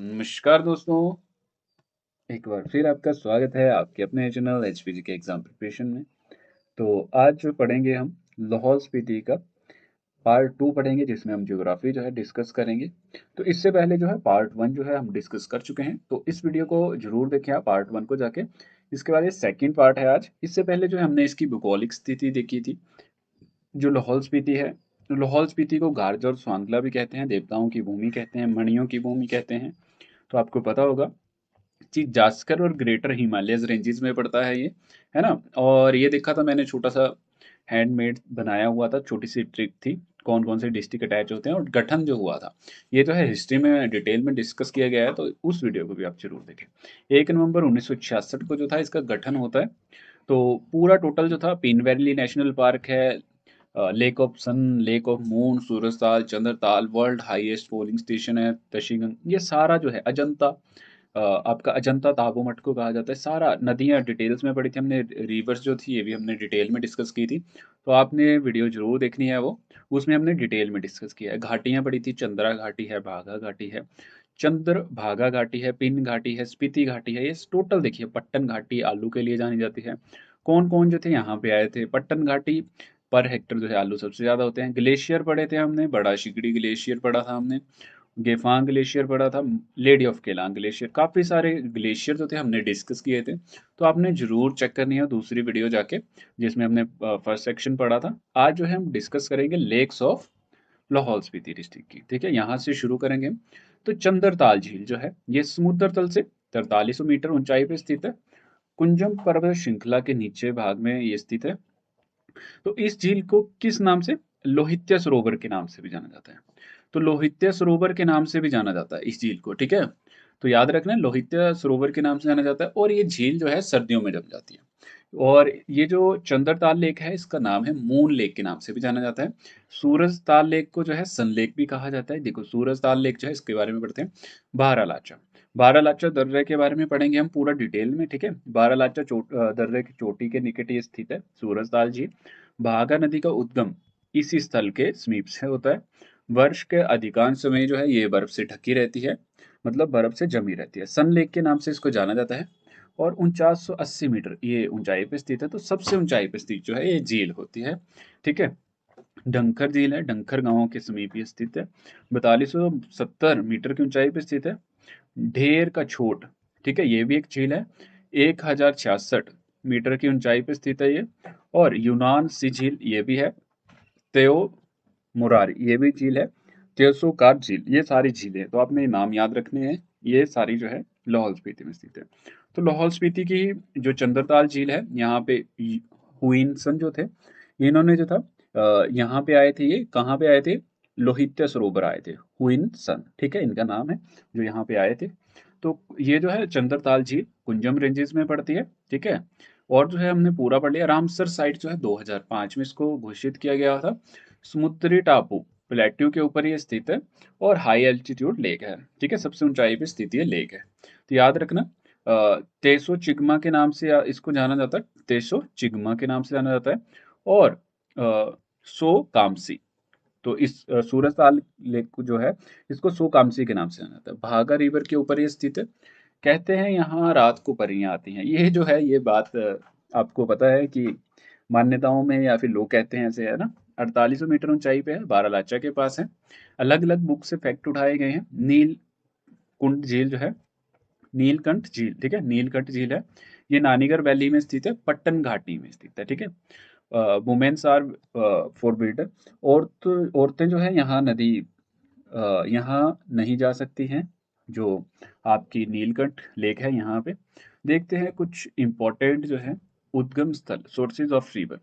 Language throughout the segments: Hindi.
नमस्कार दोस्तों, एक बार फिर आपका स्वागत है आपके अपने चैनल एचपीजी के एग्जाम प्रिपरेशन में। तो आज जो पढ़ेंगे हम लाहौल स्पीति का पार्ट 2 पढ़ेंगे जिसमें हम ज्योग्राफी जो है डिस्कस करेंगे। तो इससे पहले जो है पार्ट 1 जो है हम डिस्कस कर चुके हैं, तो इस वीडियो को जरूर देखें आप पार्ट 1 को जाके। इसके बाद ये सेकंड पार्ट है आज। इससे पहले जो है हमने इसकी भौगोलिक स्थिति देखी थी, जो लाहौल स्पीति है। लाहौल स्पीति को गार्ज और स्वांगला भी कहते हैं, देवताओं की भूमि कहते हैं, मणियों की भूमि कहते हैं। तो आपको पता होगा जी, जास्कर और ग्रेटर हिमालयज रेंजेस में पड़ता है ये, है ना? और ये देखा था मैंने, छोटा सा हैंडमेड बनाया हुआ था, छोटी सी ट्रिक थी कौन कौन से डिस्ट्रिक्ट अटैच होते हैं और गठन जो हुआ था, ये जो है हिस्ट्री में डिटेल में डिस्कस किया गया है, तो उस वीडियो को भी आप जरूर देखें। 1 नवंबर 1966 को जो था इसका गठन होता है। तो पूरा टोटल जो था पीन वैली नेशनल पार्क है, lake of sun, lake of moon, Surajtal, Chandratal, world highest polling station है तशीगंग, ये सारा जो है अजंता, आपका अजंता ताबो मठ को कहा जाता है। सारा नदियाँ डिटेल्स में पढ़ी थी हमने, रिवर्स जो थी ये भी हमने डिटेल में डिस्कस की थी। तो आपने वीडियो जरूर देखनी है वो, उसमें हमने डिटेल में डिस्कस किया है। घाटियाँ पढ़ी थी, चंद्रा घाटी है, भागा घाटी है, चंद्र भागा घाटी है, पिन घाटी है, स्पीति घाटी है। ये टोटल देखिए, पट्टन घाटी आलू के लिए जानी जाती है। कौन कौन जो थे यहाँ पे आए थे? पट्टन घाटी पर हेक्टर जो है आलू सबसे ज्यादा होते हैं। ग्लेशियर पढ़े थे हमने, बड़ा शिगड़ी ग्लेशियर पढ़ा था हमने, गेफांग ग्लेशियर पढ़ा था, लेडी ऑफ केलांग ग्लेशियर, काफी सारे ग्लेशियर जो थे हमने डिस्कस किए थे। तो आपने जरूर चेक करनी है दूसरी वीडियो जाके, जिसमें हमने फर्स्ट सेक्शन पढ़ा था। आज जो है हम डिस्कस करेंगे lakes of Lahaul Spiti district की। ठीक है, यहाँ से शुरू करेंगे। तो चंद्रताल झील जो है ये समुद्र तल से 4300 मीटर ऊंचाई पर स्थित है। कुंजम पर्वत श्रृंखला के नीचे भाग में ये स्थित है। तो इस झील को किस नाम से? लोहित्य सरोवर के नाम से भी जाना जाता है। तो लोहित्य सरोवर के नाम से भी जाना जाता है इस झील को, ठीक है? तो याद रखना, लोहित्य सरोवर के नाम से जाना जाता है। और ये झील जो है सर्दियों में जम जाती है। और ये जो चंद्रताल लेक है इसका नाम है मून लेक के नाम से भी जाना जाता है। सूरज ताल लेक को जो है सन लेक भी कहा जाता है। देखो, सूरज ताल लेक जो है इसके बारे में पढ़ते हैं। बारालाचा, बारालाचा दर्रे के बारे में पढ़ेंगे हम पूरा डिटेल में, ठीक है? बारालाचा दर्रे की चोटी के निकट ये स्थित है सूरज ताल झील। भागा नदी का उद्गम इसी स्थल के समीप से होता है। वर्ष के अधिकांश समय जो है ये बर्फ से ढकी रहती है, मतलब बर्फ से जमी रहती है। सन लेक के नाम से इसको जाना जाता है। और 4980 मीटर ये ऊंचाई पे स्थित है। तो सबसे ऊंचाई पे स्थित जो है ये झील होती है, ठीक है? डंखर झील है, डंखर गांव के समीप ये स्थित है। 4270 मीटर की ऊंचाई पे स्थित है। ढेर का छोट, ठीक है, ये भी एक झील है। 1066 मीटर की ऊंचाई पे स्थित है ये। और यूनान सी झील ये भी है। तेओ मुरारी ये भी झील है। त्योसोकार झील, ये सारी झीलें तो आपने नाम याद रखने हैं। ये सारी जो है लाहौल स्पीति में स्थित है। तो लाहौल स्पीति की जो चंद्रताल झील है, यहाँ पे हुइनसन जो थे, इन्होंने जो था यहाँ पे आए थे। ये कहाँ पे आए थे? लोहित्य सरोवर आए थे, हुइनसन, ठीक है, इनका नाम है, जो यहाँ पे आए थे। तो ये जो है चंद्रताल झील कुंजम रेंजेस में पड़ती है, ठीक है? और जो है हमने पूरा पढ़ लिया। रामसर साइट जो है 2005 में इसको घोषित किया गया था। समुद्री टापू प्लेट्यू के ऊपर ये स्थित है। और हाई एल्टीट्यूड लेक है, ठीक है, सबसे ऊंचाई पे स्थित ये लेक है। तो याद रखना, तेसो चिग्मा के नाम से इसको जाना जाता है। तेसो चिग्मा के नाम से जाना जाता है। और सो कामसी, तो इस सूरजताल लेक को जो है इसको सो कामसी के नाम से जाना जाता है। भागा रिवर के ऊपर ये स्थित है। कहते हैं यहाँ रात को परियां आती हैं। ये जो है ये बात आपको पता है कि मान्यताओं में, या फिर लोग कहते हैं ऐसे, है ना? 4800 मीटर ऊंचाई पे है, बारालाचा के पास है। अलग अलग बुक से फैक्ट उठाए गए हैं। नील कुंड झील जो है, नीलकंठ झील, ठीक है, नीलकंठ झील है, ये नानीगर वैली में स्थित है, पट्टन घाटी में स्थित है, ठीक है? वुमेन्स आर फॉरबिडन, औरतें जो है यहाँ यहाँ नहीं जा सकती हैं। जो आपकी नीलकंठ लेक है यहाँ पे। देखते हैं कुछ इम्पोर्टेंट जो है उद्गम स्थल, सोर्सेज ऑफ रिवर।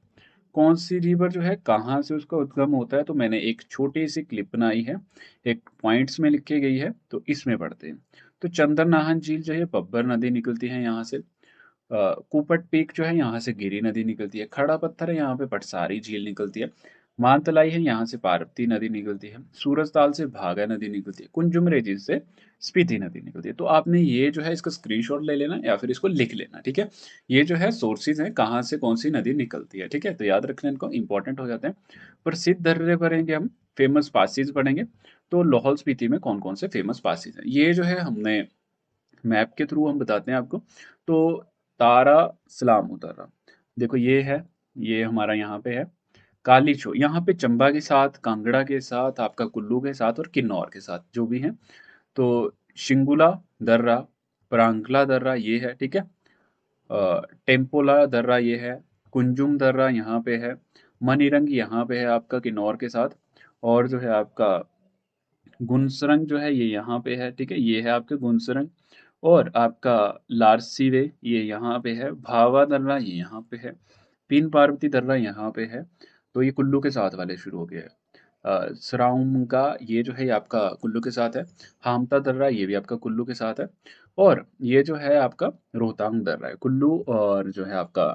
कौन सी रिवर जो है कहाँ से उसका उद्गम होता है? तो मैंने एक छोटी सी क्लिप बनाई है, एक पॉइंट्स में लिखी गई है, तो इसमें पढ़ते हैं। तो चंद्रनाहन झील जो है बब्बर नदी निकलती है यहाँ से। कुपट पीक जो है यहाँ से गिरी नदी निकलती है। खड़ा पत्थर है यहाँ पे पटसारी झील निकलती है। मानतलाई है यहाँ से पार्वती नदी निकलती है। सूरजताल से भागा नदी निकलती है। कुंजुमरे झील से स्पीति नदी निकलती है। तो आपने ये जो है इसका स्क्रीनशॉट ले लेना या फिर इसको लिख लेना, ठीक है? ये जो है सोर्सेज हैं कहाँ से कौन सी नदी निकलती है, ठीक है? तो याद रखना, इनको इंपॉर्टेंट हो जाते हैं। प्रसिद्ध दर्रे पढ़ेंगे हम, फेमस पासिस पढ़ेंगे। तो लाहौल स्पीति में कौन कौन से फेमस पासेज हैं, ये जो है हमने मैप के थ्रू हम बताते हैं आपको। तो तारा सलाम उतारा, देखो ये है, ये हमारा यहाँ पे है। काली चो यहाँ पे चंबा के साथ, कांगड़ा के साथ, आपका कुल्लू के साथ और किन्नौर के साथ जो भी है। तो शिंगुला दर्रा, परांगला दर्रा ये है, ठीक है। टेम्पोला दर्रा ये है, कुंजुम दर्रा यहाँ पे है, मनीरंग यहाँ पे है आपका किन्नौर के साथ, और जो है आपका गुनसरंग जो है ये यहाँ पे है, ठीक है, ये है आपके गुनसरंग। और आपका लारसीवे ये यहाँ पे है, भावा दर्रा ये यहाँ पे है, पीन पार्वती दर्रा यहाँ पे है। तो ये कुल्लू के साथ वाले शुरू हो गए हैं। सराउंगा ये जो है ये आपका कुल्लू के साथ है। हामता दर्रा ये भी आपका कुल्लू के साथ है। और ये जो है आपका रोहतांग दर्रा है, कुल्लू और जो है आपका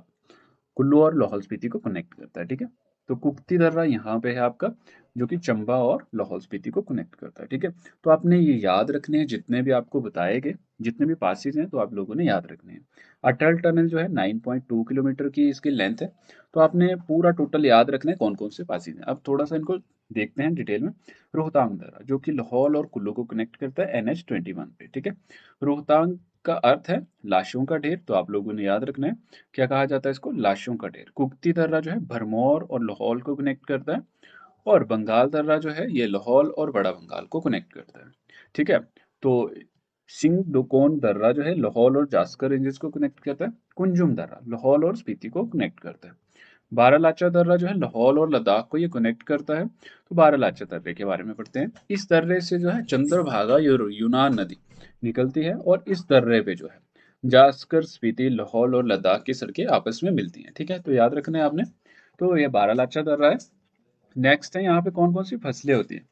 कुल्लू और लाहौल स्पीति को कनेक्ट करता है, ठीक है। तो कुक्ती दर्रा यहाँ पे है आपका, जो कि चंबा और लाहौल स्पीति को कनेक्ट करता है, ठीक है। तो आपने ये याद रखने हैं, जितने भी आपको बताए गए, जितने भी पासेज हैं तो आप लोगों ने याद रखने हैं। अटल टनल जो है 9.2 किलोमीटर की इसकी लेंथ है। तो आपने पूरा टोटल याद रखना है कौन कौन से पासेज हैं। अब थोड़ा सा इनको देखते हैं डिटेल में। रोहतांग दर्रा जो कि लाहौल और कुल्लू को कनेक्ट करता है NH 21 पे, ठीक है। रोहतांग का अर्थ है लाशों का ढेर, तो आप लोगों ने याद रखना है क्या कहा जाता है इसको, लाशों का ढेर। कुक्ती दर्रा जो है भरमौर और लाहौल को कनेक्ट करता है। और बंगाल दर्रा जो है ये लाहौल और बड़ा बंगाल को कनेक्ट करता है, ठीक है। तो सिंह डोकोन दर्रा जो है लाहौल और जास्कर रेंजेस को कनेक्ट करता है। कुंजुम दर्रा लाहौल और स्पीति को कनेक्ट करता है। बारालाचा दर्रा जो है लाहौल और लद्दाख को ये कनेक्ट करता है। तो बारालाचा दर्रे के बारे में पढ़ते हैं। इस दर्रे से जो है चंद्रभागा यूनान नदी निकलती है, और इस दर्रे पे जो है जास्कर स्पीति लाहौल और लद्दाख की सड़कें आपस में मिलती हैं, ठीक है। तो याद रखना है आपने। तो ये बारालाचा दर्रा है। नेक्स्ट है यहाँ पे कौन कौन सी फसलें होती हैं।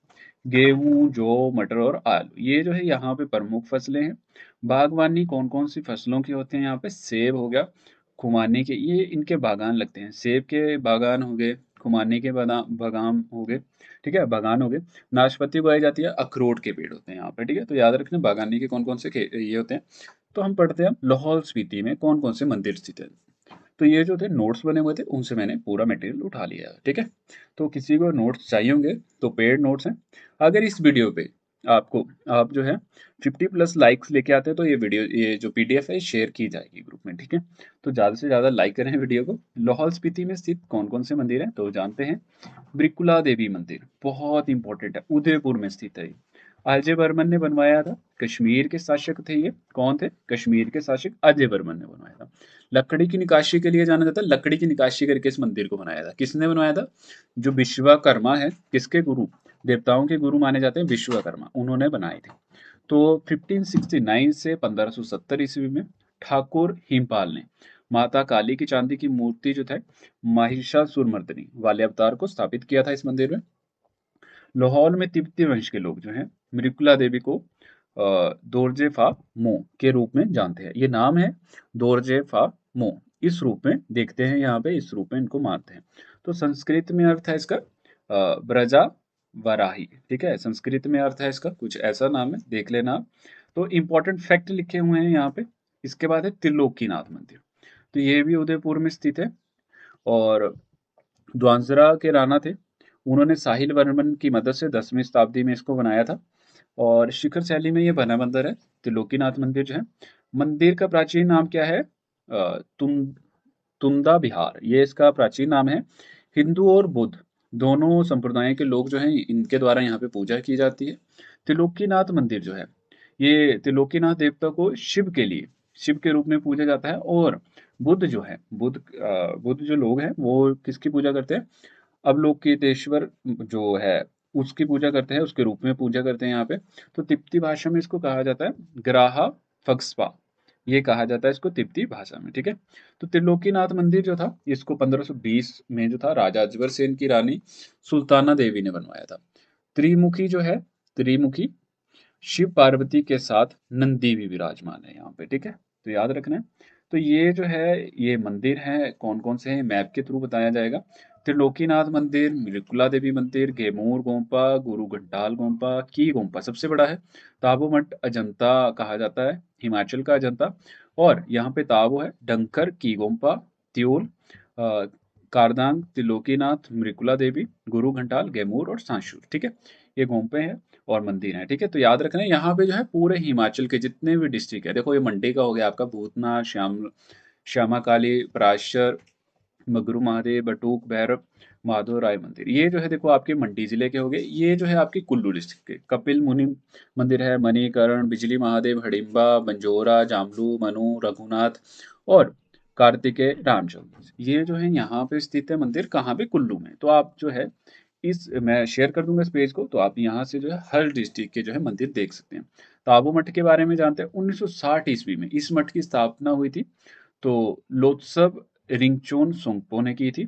गेहूं, जौ, मटर और आलू ये जो है यहाँ पे प्रमुख फसलें हैं। बागवानी कौन कौन सी फसलों की होती हैं यहाँ पे, सेब हो गया, खुमानी के ये इनके बागान लगते हैं, सेब के बागान हो गए, खुमानी के बागान हो गए, ठीक है, बागान हो गए। नाशपाती उगाई जाती है, अखरोट के पेड़ होते हैं यहाँ पे, ठीक है। तो याद रखना बागानी के कौन कौन से ये होते हैं। तो हम पढ़ते हैं लाहौल स्पीति में कौन कौन से मंदिर स्थित है। तो ये जो थे नोट्स बने हुए थे उनसे मैंने पूरा मटेरियल उठा लिया है, ठीक है। तो किसी को नोट्स चाहिए होंगे तो पेड नोट्स हैं। अगर इस वीडियो पे आपको आप जो है 50+ लाइक्स लेके आते हैं तो ये वीडियो, ये जो PDF है शेयर की जाएगी ग्रुप में, ठीक है। तो ज़्यादा से ज़्यादा लाइक करें वीडियो को। लाहौल स्पीति में स्थित कौन कौन से मंदिर हैं तो जानते हैं। ब्रिकुला देवी मंदिर बहुत इंपॉर्टेंट है, उदयपुर में स्थित है। अजय वर्मन ने बनवाया था, कश्मीर के शासक थे ये। कौन थे, कश्मीर के शासक अजय वर्मन ने बनवाया था। लकड़ी की निकाशी के लिए जाना जाता है, लकड़ी की निकाशी करके इस मंदिर को बनाया था। किसने बनवाया था, जो विश्वकर्मा है, किसके गुरु, देवताओं के गुरु माने जाते हैं विश्वकर्मा, उन्होंने बनाई थी। तो 1569 से 1570 ईस्वी में ठाकुर हिमपाल ने माता काली की चांदी की मूर्ति जो था महिषासुरमर्दिनी वाले अवतार को स्थापित किया था इस मंदिर में। लाहौल में तिब्बती वंश के लोग जो हैं मृकुला देवी को दोरजे फा मो के रूप में जानते हैं। ये नाम है दोरजे फा मो, इस रूप में देखते हैं यहाँ पे, इस रूप में इनको मानते हैं। तो संस्कृत में अर्थ है इसका ब्रजा वराही, ठीक है। संस्कृत में अर्थ है इसका कुछ ऐसा नाम है, देख लेना आप। तो इंपॉर्टेंट फैक्ट लिखे हुए हैं यहाँ पे। इसके बाद है त्रिलोकीनाथ मंदिर, तो ये भी उदयपुर में स्थित है। और द्वांसरा के राणा थे, उन्होंने साहिल वर्मन की मदद से 10वीं शताब्दी में इसको बनाया था। और शिखर शैली में ये बना मंदिर है, त्रिलोकीनाथ मंदिर जो है। मंदिर का प्राचीन नाम क्या है, तुंदा विहार, ये इसका प्राचीन नाम है। हिंदू और बुद्ध दोनों संप्रदायों के लोग जो हैं इनके द्वारा यहाँ पे पूजा की जाती है। त्रिलोकीनाथ मंदिर जो है, ये त्रिलोकीनाथ देवता को शिव के लिए, शिव के रूप में पूजा जाता है। और बुद्ध जो है, बुद्ध जो लोग हैं वो किसकी पूजा करते हैं, अवलोकितेश्वर जो है उसकी पूजा करते हैं, उसके रूप में पूजा करते हैं यहाँ पे। तो तिब्बती भाषा में इसको कहा जाता है ग्राहा फग्स्पा, ये कहा जाता है इसको तिब्बती भाषा में, ठीक है। तो त्रिलोकीनाथ मंदिर जो था इसको 1520 में जो था राजा अजबर सेन की रानी सुल्ताना देवी ने बनवाया था। त्रिमुखी जो है, त्रिमुखी शिव पार्वती के साथ नंदी भी विराजमान है यहाँ पे, ठीक है। तो याद रखना है। तो ये जो है ये मंदिर है कौन कौन से हैं मैप के थ्रू बताया जाएगा। त्रिलोकीनाथ मंदिर, मृकुला देवी मंदिर, गेमूर गोम्पा, गुरु घंटाल गोम्पा, की गोम्पा सबसे बड़ा है। ताबो मठ अजंता कहा जाता है, हिमाचल का अजंता। और यहाँ पे ताबो है, डंकर, की गोम्पा, त्योल, कारदांग, त्रिलोकीनाथ, मृकुला देवी, गुरु घंटाल, गेमूर और सांशूर, ठीक है। ये गोम्पे हैं। और मंदिर हैं, ठीक है। तो याद रखना यहाँ पे जो है पूरे हिमाचल के जितने भी डिस्ट्रिक्ट है, देखो ये मंडी का हो गया आपका भूतनाथ, श्यामा काली, पराशर, मगरू महादेव, बटूक, भैरव, माधव राय मंदिर, ये जो है देखो आपके मंडी जिले के हो गए। ये जो है आपकी कुल्लू डिस्ट्रिक्ट के कपिल मुनि मंदिर है, मणिकर्ण, बिजली महादेव, हडिम्बा, बंजोरा, जामलू, मनु, रघुनाथ और कार्तिकेय रामचंद्र, ये जो है यहाँ पे स्थित है मंदिर, कहाँ पे, कुल्लू में। तो आप जो है इस मैं शेयर कर दूंगा इस पेज को, तो आप यहाँ से जो है हर डिस्ट्रिक्ट के जो है मंदिर देख सकते हैं। ताबो मठ के बारे में जानते हैं। 1960 ईस्वी में इस मठ की स्थापना हुई थी। तो लोत्सव रिंगचोन सोंगपो ने की थी,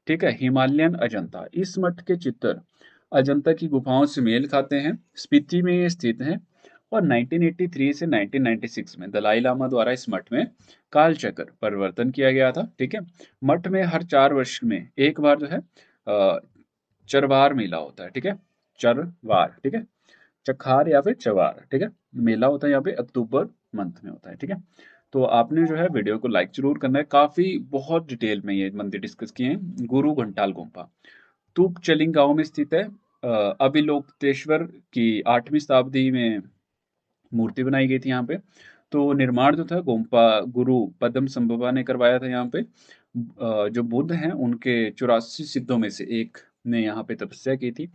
ठीक है। हिमालयन अजंता, इस मठ के चित्र अजंता की गुफाओं से मेल खाते हैं, स्पीति में ये स्थित है। और 1983 से 1996 में दलाई लामा द्वारा इस मठ में कालचक्र परिवर्तन किया गया था, ठीक है। मठ में हर 4 वर्ष में एक बार जो है चरवार मेला होता है, ठीक है। चरवार, ठीक है, चखार या फिर चवार, ठीक है, मेला होता है यहाँ पे अक्टूबर मंथ में होता है, ठीक है। तो आपने जो है वीडियो को लाइक जरूर करना है, काफी बहुत डिटेल में ये मंदिर डिस्कस किए हैं। गुरु घंटाल गुम्फा तुपचलिंग गांव में स्थित है। अभिलोकतेश्वर की 8वीं शताब्दी में मूर्ति बनाई गई थी यहाँ पे। तो निर्माण जो था गोम्पा गुरु पद्म संभवा ने करवाया था यहाँ पे। जो बुद्ध हैं उनके 84 सिद्धों में से एक ने यहाँ पे तपस्या की थी।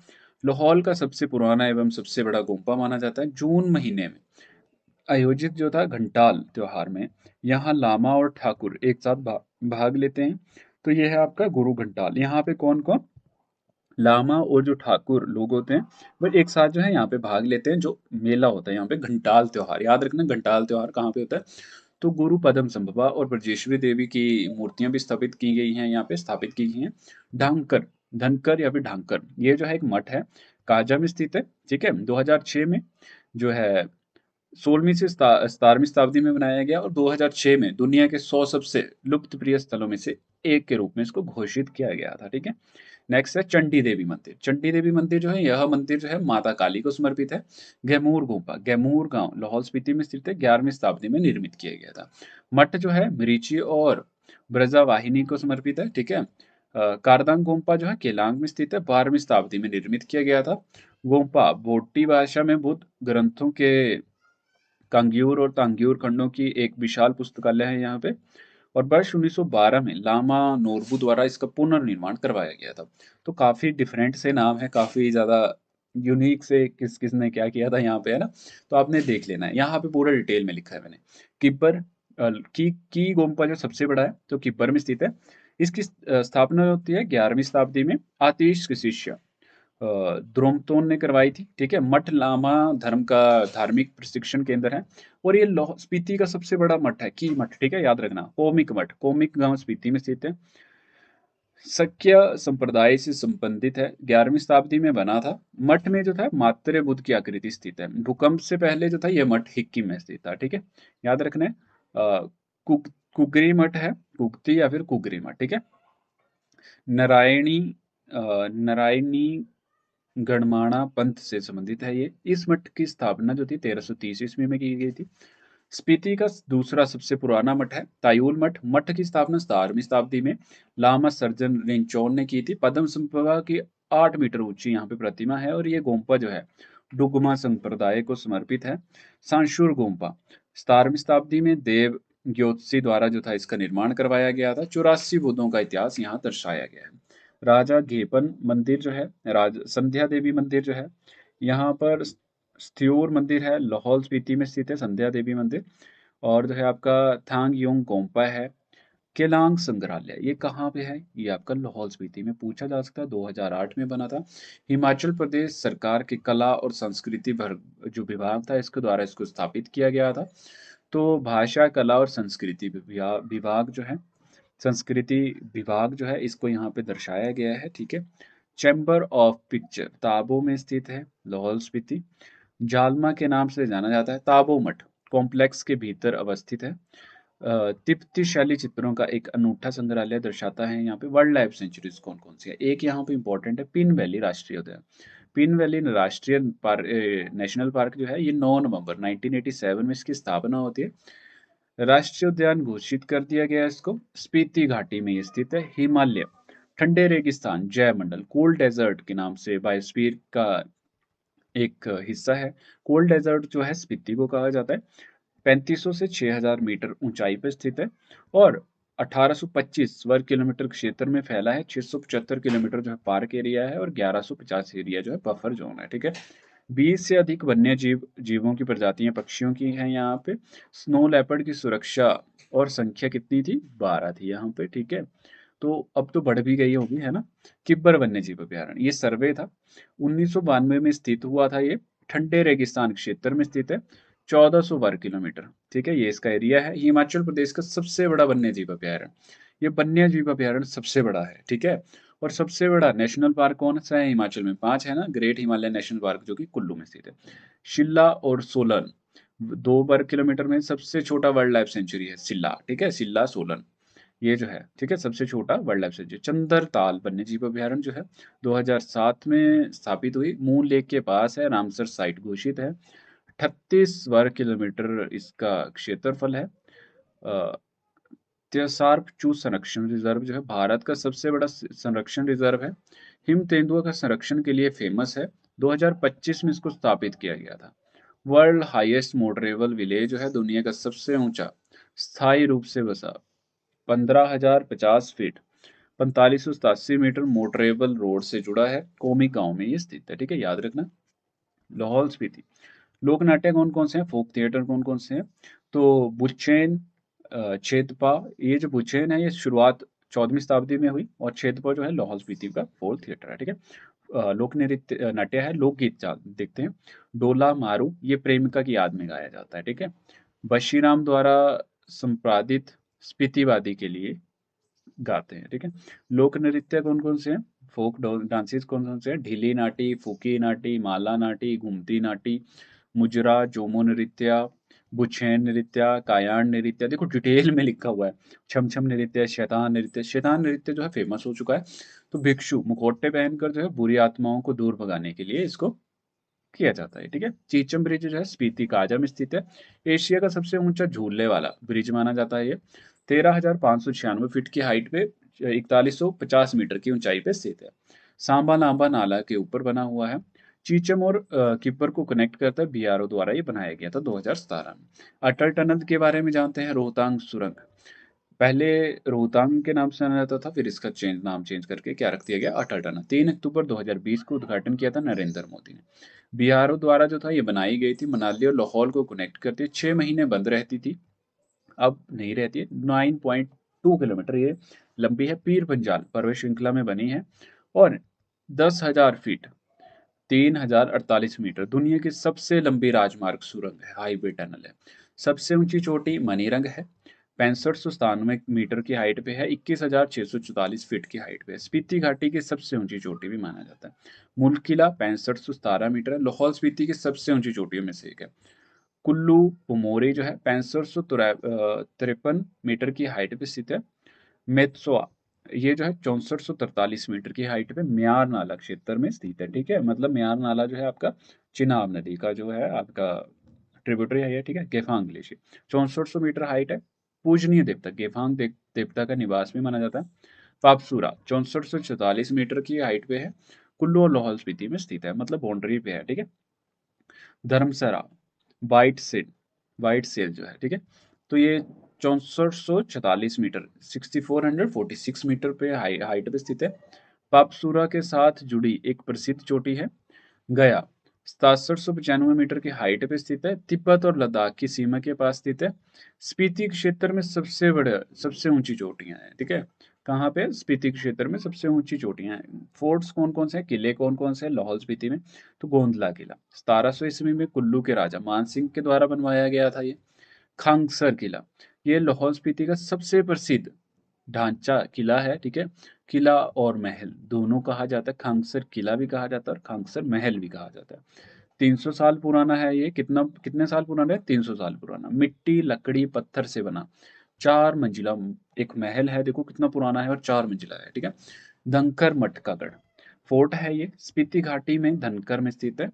लाहौल का सबसे पुराना एवं सबसे बड़ा गोम्पा माना जाता है। जून महीने में आयोजित जो था घंटाल त्योहार में यहाँ लामा और ठाकुर एक साथ भाग लेते हैं। तो ये है आपका गुरु घंटाल। यहाँ पे कौन कौन, लामा और जो ठाकुर लोग होते हैं वो एक साथ जो है यहाँ पे भाग लेते हैं। जो मेला होता है यहाँ पे घंटाल त्योहार, याद रखना घंटाल त्योहार कहाँ पे होता है। तो गुरु पदम संभवा और ब्रजेश्वरी देवी की मूर्तियां भी स्थापित की गई हैं, यहाँ पे स्थापित की गई हैं। ढांकर, धनकर या फिर ढांकर, ये जो है एक मठ है, काजा में स्थित है, ठीक है। 2006 में जो है 16वीं से 17वीं शताब्दी में बनाया गया और 2006 में दुनिया के 100 सबसे लुप्त प्रिय स्थलों में से एक के रूप में इसको घोषित किया गया था, ठीक है। नेक्स्ट है चंडी देवी मंदिर। चंडी देवी मंदिर जो है, यह मंदिर जो है माता काली को समर्पित है। गैमूर गुफा, गैमूर गांव लाहौल स्पीति में स्थित है, 11वीं शताब्दी में निर्मित किया गया था। मठ जो है मरीची और ब्रजा वाहिनी को समर्पित है, ठीक है। कारदांग गोम्पा जो है केलांग में स्थित है, 12वीं शताब्दी में निर्मित किया गया था। गोम्पा बोटी भाषा में बुद्ध ग्रंथों के कांग्यूर और तांग्यूर खंडों की एक विशाल पुस्तकालय है यहाँ पे। और वर्ष 1912 में लामा नोरबू द्वारा इसका पुनर्निर्माण करवाया गया था। तो काफी डिफरेंट से नाम है, काफी ज्यादा यूनिक से किस किसने क्या किया था यहाँ पे, है ना। तो आपने देख लेना है, यहाँ पे पूरा डिटेल में लिखा है मैंने। किब्बर की गोम्पा जो सबसे बड़ा है तो किब्बर में स्थित है। इसकी स्थापना होती है 11वीं शताब्दी में आतिश के शिष्य द्रोमतोन ने करवाई थी, ठीक है। मठ लामा धर्म का धार्मिक प्रशिक्षण केंद्र है। और ये लाहौल स्पीति का सबसे बड़ा मठ है, की मठ, ठीक है, याद रखना। कोमिक मठ, कोमिक गांव स्पीति में स्थित है। शक्य संप्रदाय से संबंधित है, 11वीं शताब्दी में बना था। मठ में जो था मातृ बुद्ध की आकृति स्थित है। भूकंप से पहले जो था यह मठ हिक्किम में स्थित था, ठीक है, याद रखना है। कुगरी मठ है, कुगती या फिर कुगरी मठ, ठीक है। नारायणी नारायणी गणमाणा पंथ से संबंधित है ये। इस मठ की स्थापना जो थी 1330 ईस्वी में की गई थी। स्पीति का दूसरा सबसे पुराना मठ है तायूल मठ। मठ की स्थापना 17वीं शताब्दी में लामा सर्जन रिंचोन ने की थी। पद्म संभवा की 8 मीटर ऊंची यहाँ पे प्रतिमा है। और ये गोम्पा जो है डुगमा संप्रदाय को समर्पित है। सांशुर गोम्पा 17वीं शताब्दी में देव ग्योत्सी द्वारा जो था इसका निर्माण करवाया गया था। 84 बुद्धों का इतिहास यहाँ दर्शाया गया है। राजा घेपन मंदिर जो है, राज संध्या देवी मंदिर जो है, यहाँ पर स्त्यूर मंदिर है, लाहौल स्पीति में स्थित है संध्या देवी मंदिर। और जो है आपका थांग योंग गोम्पा है। केलांग संग्रहालय ये कहाँ पे है, ये आपका लाहौल स्पीति में, पूछा जा सकता है, 2008 में बना था। हिमाचल प्रदेश सरकार के कला और संस्कृति जो विभाग था इसके द्वारा इसको स्थापित किया गया था। तो भाषा कला और संस्कृति विभाग जो है, संस्कृति विभाग जो है इसको यहाँ पे दर्शाया गया है, ठीक है। चैम्बर ऑफ पिक्चर ताबो में स्थित है, लाहौल स्पीति। जालमा के नाम से जाना जाता है। ताबो मठ कॉम्प्लेक्स के भीतर अवस्थित है। तिप्तिशाली चित्रों का एक अनूठा संग्रहालय दर्शाता है। यहाँ पे वर्ल्ड लाइफ सेंचुरीज कौन कौन सी है, एक यहाँ पे इंपॉर्टेंट है पिन वैली राष्ट्रीय उद्यान। पिन वैली राष्ट्रीय नेशनल पार्क जो है ये 9 नवंबर 1987 में इसकी स्थापना होती है। राष्ट्रीय उद्यान घोषित कर दिया गया इसको। स्पीति घाटी में ये स्थित है। हिमालय ठंडे रेगिस्तान जय मंडल कूल डेजर्ट के नाम से बायोस्फीयर का एक हिस्सा है। कोल्ड डेजर्ट जो है स्पीति को कहा जाता है। 3500 से 6000 मीटर ऊंचाई पर स्थित है और 1825 वर्ग किलोमीटर क्षेत्र में फैला है। 675 किलोमीटर जो है पार्क एरिया है और 1150 एरिया जो है बफर जोन है। ठीक है। 20 से अधिक वन्य जीवों की प्रजातियां पक्षियों की हैं यहाँ पे। स्नो लेपर्ड की सुरक्षा और संख्या कितनी थी? 12 थी यहाँ पे। ठीक है। तो अब तो बढ़ भी गई होगी, है ना। किब्बर वन्य जीव अभयारण्य, ये सर्वे था, 1992 में स्थित हुआ था ये। ठंडे रेगिस्तान क्षेत्र में स्थित है। 1400 वर्ग किलोमीटर। ठीक है, ये इसका एरिया है। हिमाचल प्रदेश का सबसे बड़ा वन्य जीव अभयारण्य। ये वन्य जीव अभयारण्य सबसे बड़ा है। ठीक है। और सबसे बड़ा नेशनल पार्क कौन सा है? हिमाचल में 5 है ना, ग्रेट हिमालय नेशनल पार्क जो कि कुल्लू में स्थित है। शिल्ला और सोलन 2 वर्ग किलोमीटर में। सबसे छोटा वाइल्ड लाइफ सेंचुरी है शिल्ला। ठीक है, शिल्ला सोलन ये जो है, ठीक है, सबसे छोटा वाइल्ड लाइफ सेंचुरी। चंदरताल वन्य जीव अभयारण्य जो है 2007 में स्थापित हुई, मून लेक के पास है, रामसर साइट घोषित है। 38 वर्ग किलोमीटर इसका क्षेत्रफल है। त्योसार्क चूज संरक्षण रिजर्व जो है भारत का सबसे बड़ा संरक्षण रिजर्व है। हिम तेंदुआ का संरक्षण के लिए फेमस है। 2025 में इसको स्थापित किया गया था। वर्ल्ड हाईएस्ट मोटरेबल विलेज जो है दुनिया का सबसे ऊंचा स्थायी रूप से बसा 15,050 फीट 4587 मीटर मोटरेबल रोड से जुड़ा है। कोमी गांव में ये स्थित है। ठीक है, याद रखना। लाहौल स्पीति लोक नाट्य कौन कौन से हैं? फोक थिएटर कौन कौन से हैं? तो बुचेन, छेदपा, ये जो बुचेन है ये शुरुआत 14वीं शताब्दी में हुई और छेदपा जो है लाहौल स्पीति का फोक थिएटर है। ठीक है। लोक नृत्य नाट्य है। लोकगीत देखते हैं। डोला मारू ये प्रेमिका की याद में गाया जाता है। ठीक है। बशीराम द्वारा संपादित स्पीतिवादी के लिए गाते हैं। ठीक है। लोक नृत्य कौन कौन से हैं? फोक डांसेस कौन कौन से हैं? ढीली नाटी, फूकी नाटी, माला नाटी, घूमती नाटी, मुजरा, जोमो नृत्य, बुछेन नृत्य, कायान नृत्य। देखो डिटेल में लिखा हुआ है। छम छम नृत्य, शैतान नृत्य। शैतान नृत्य जो है फेमस हो चुका है। तो भिक्षु मुखौटे पहनकर जो है बुरी आत्माओं को दूर भगाने के लिए इसको किया जाता है। ठीक है। चीचम ब्रिज जो है स्पीति काजा में स्थित है। एशिया का सबसे ऊंचा झूलने वाला ब्रिज माना जाता है ये। 13,596 फीट की हाइट पे 4150 मीटर की ऊंचाई पे स्थित है। सांबा नांबा नाला के ऊपर बना हुआ है। चीचम और किप्पर को कनेक्ट करता है। बीआरओ द्वारा ये बनाया गया था 2017 में। अटल टनल के बारे में जानते हैं। रोहतांग सुरंग पहले रोहतांग के नाम से जाना जाता था, फिर इसका नाम चेंज करके क्या रख दिया गया? अटल टनल। 3 अक्टूबर 2020 को उद्घाटन किया था नरेंद्र मोदी ने। बीआरओ द्वारा जो था ये बनाई गई थी, मनाली और लाहौल को कनेक्ट करती है। 6 महीने बंद रहती थी, अब नहीं रहती है। 9.2 किलोमीटर ये लंबी है। पीर पंजाल पर्वत श्रृंखला में बनी है और 10,000 फीट 3,048 मीटर दुनिया की सबसे लंबी राजमार्ग सुरंग है, हाईवे टनल है। सबसे ऊंची चोटी मनीरंग है, 6597 मीटर की हाइट पे है। 21,644 फीट की हाइट पे है। स्पीति घाटी की सबसे ऊंची चोटी भी माना जाता है। मुल्क किला 6517 मीटर है, लाहौल स्पीति की सबसे ऊंची चोटियों में से एक है। कुल्लू पुमोरी जो है 6553 मीटर की हाइट पे स्थित है। मेत्सोआ ये जो है 6443 मीटर की हाइट पे म्यार नाला क्षेत्र में स्थित है। ठीक है, मतलब म्यार नाला जो है आपका चिनाब नदी का जो है आपका ट्रिब्यूटरी है ये। ठीक है। गेफांग ग्लेशियर 6400 मीटर हाइट है। पूजनीय देवता गेफांग देवता का निवास भी माना जाता है। पापसूरा 6444 मीटर की हाइट पे है। कुल्लू और लाहौल स्पीति में स्थित है, मतलब बाउंड्री पे है। ठीक है। धर्मशाला वाइट सेल जो है, ठीक है, तो ये 6446 मीटर 6446 मीटर पे हाइट पे स्थित है। पापसूरा के साथ जुड़ी एक प्रसिद्ध चोटी है। गया 6795 मीटर की हाइट पे स्थित है। तिब्बत और लद्दाख की सीमा के पास स्थित है। स्पीति क्षेत्र में सबसे ऊंची चोटियां हैं। ठीक है। कहाँ पे? स्पीति क्षेत्र में सबसे ऊंची चोटियां हैं। फोर्ट्स कौन कौन से हैं? किले कौन कौन से हैं लाहौल स्पीति में? तो गोंदला किला 1700 ईस्वी में कुल्लू के राजा मान सिंह के द्वारा बनवाया गया था ये। खंगसर किला ये लाहौल स्पीति का सबसे प्रसिद्ध ढांचा किला है। ठीक है। किला और महल दोनों कहा जाता है। खंगसर किला भी कहा जाता है और खंगसर महल भी कहा जाता है। 300 साल पुराना है ये। कितने साल पुराना है? 300 साल पुराना। मिट्टी लकड़ी पत्थर से बना 4 मंजिला एक महल है। देखो कितना पुराना है और 4 मंजिला है। ठीक है। धनकर मठ का गढ़ फोर्ट है ये, स्पीति घाटी में धनकर में स्थित है।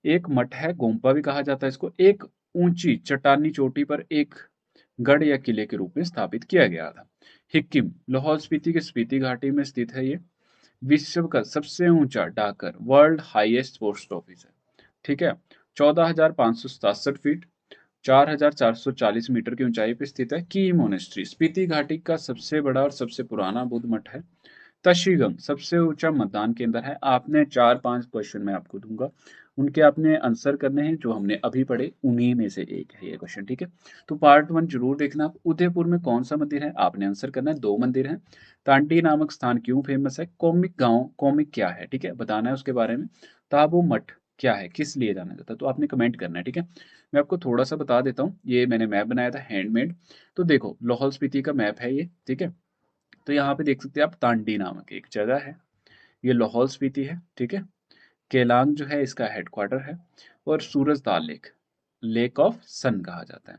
एक मठ है, गोम्पा भी कहा जाता है इसको। एक ऊंची चट्टानी चोटी पर एक गढ़ या किले के रूप में स्थापित किया गया था। हिक्किम लाहौल स्पीति के स्पीति घाटी में स्थित है ये। विश्व का सबसे ऊंचा डाकघर वर्ल्ड हाईएस्ट पोस्ट ऑफिस है। ठीक है। 14,567 फीट 4,440 मीटर की ऊंचाई पर स्थित है। की मोनेस्ट्री स्पीति घाटी का सबसे बड़ा और सबसे पुराना बुद्ध मठ है। तशीगंग सबसे ऊंचा मतदान केंद्र है। आपने 4-5 क्वेश्चन मैं आपको दूंगा, उनके आपने आंसर करने हैं जो हमने अभी पढ़े, उन्हीं में से एक है ये क्वेश्चन, ठीक है। तो पार्ट 1 जरूर देखना। आप उदयपुर में कौन सा मंदिर है, आपने आंसर करना है। 2 मंदिर हैं। तांडी नामक स्थान क्यों फेमस है। कोमिक गांव, कोमिक क्या है, ठीक है, बताना है उसके बारे में। ताबो मठ क्या है, किस लिए जाना जाता है, तो आपने कमेंट करना है, ठीक है। मैं आपको थोड़ा सा बता देता हूँ, ये मैंने मैप बनाया था हैंडमेड। तो देखो लाहौल स्पीति का मैप है ये, ठीक है। तो यहाँ पे देख सकते हैं आप, तांडी नामक एक जगह है, ये लाहौल स्पीति है, ठीक है। केलांग जो है इसका हेडक्वार्टर है। और सूरजताल लेक, लेक ऑफ सन कहा जाता है।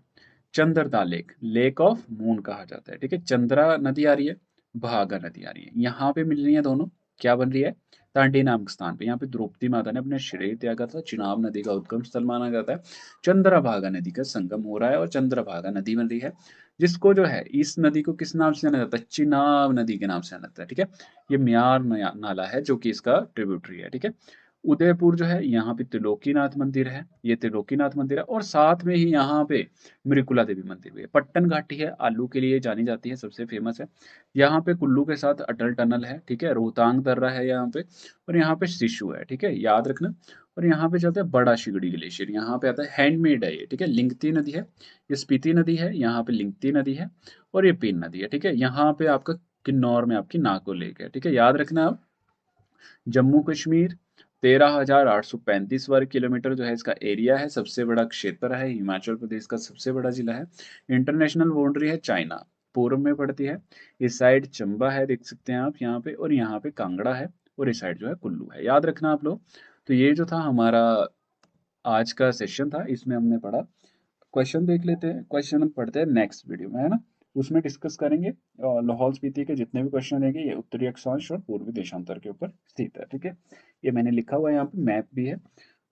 Chandratal lake, lake of moon कहा जाता है, ठीक है। चंद्रा नदी आ रही है, भागा नदी आ रही है, यहाँ पे मिल रही है दोनों। क्या बन रही है, तांडी नामक स्थान पे, यहाँ पे द्रौपदी माता ने अपने शरीर त्यागा था। चिनाब नदी का उद्गम स्थल माना जाता है। चंद्रभागा नदी का संगम हो रहा है और चंद्रभागा नदी बन रही है, जिसको जो है इस नदी को किस नाम से जाना जाता है, चिनाब नदी के नाम से जाना जाता है, ठीक है। ये म्यार नाला है जो कि इसका ट्रिब्यूटरी है, ठीक है। उदयपुर जो है यहाँ पे त्रिलोकीनाथ मंदिर है, ये त्रिलोकीनाथ मंदिर है, और साथ में ही यहाँ पे मृकुला देवी मंदिर भी है। पट्टन घाटी है, आलू के लिए जानी जाती है, सबसे फेमस है। यहाँ पे कुल्लू के साथ अटल टनल है, ठीक है। रोहतांग दर्रा है यहाँ पे, और यहाँ पे शिशु है, ठीक है, याद रखना। और यहाँ पे चलता है बड़ा शिगड़ी ग्लेशियर, यहाँ पे आता है, हैंडमेड है ये, ठीक है। लिंगती नदी है, ये स्पीति नदी है, यहाँ पे लिंगती नदी है, और ये पीन नदी है, ठीक है। यहाँ पे आपका किन्नौर में आपकी नाको लेक है, ठीक है, याद रखना आप। जम्मू कश्मीर 13,835 वर्ग किलोमीटर जो है इसका एरिया है, सबसे बड़ा क्षेत्र है, हिमाचल प्रदेश का सबसे बड़ा जिला है। इंटरनेशनल बाउंड्री है चाइना, पूर्व में पड़ती है। इस साइड चंबा है, देख सकते हैं आप यहाँ पे, और यहाँ पे कांगड़ा है, और इस साइड जो है कुल्लू है, याद रखना आप लोग। तो ये जो था हमारा आज का सेशन था, इसमें हमने पढ़ा। क्वेश्चन देख लेते हैं, क्वेश्चन हम पढ़ते हैं नेक्स्ट वीडियो में, है ना। उसमें डिस्कस करेंगे लाहौल स्पीति के जितने भी क्वेश्चन रहेंगे, ये उत्तरी अक्षांश और पूर्वी देशांतर के ऊपर स्थित है, ठीक है। ये मैंने लिखा हुआ है, यहाँ पे मैप भी है।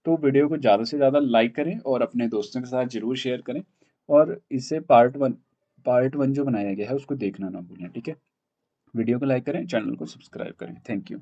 तो वीडियो को ज़्यादा से ज़्यादा लाइक करें और अपने दोस्तों के साथ जरूर शेयर करें। और इसे पार्ट वन जो बनाया गया है उसको देखना ना भूलें, ठीक है। वीडियो को लाइक करें, चैनल को सब्सक्राइब करें। Thank you.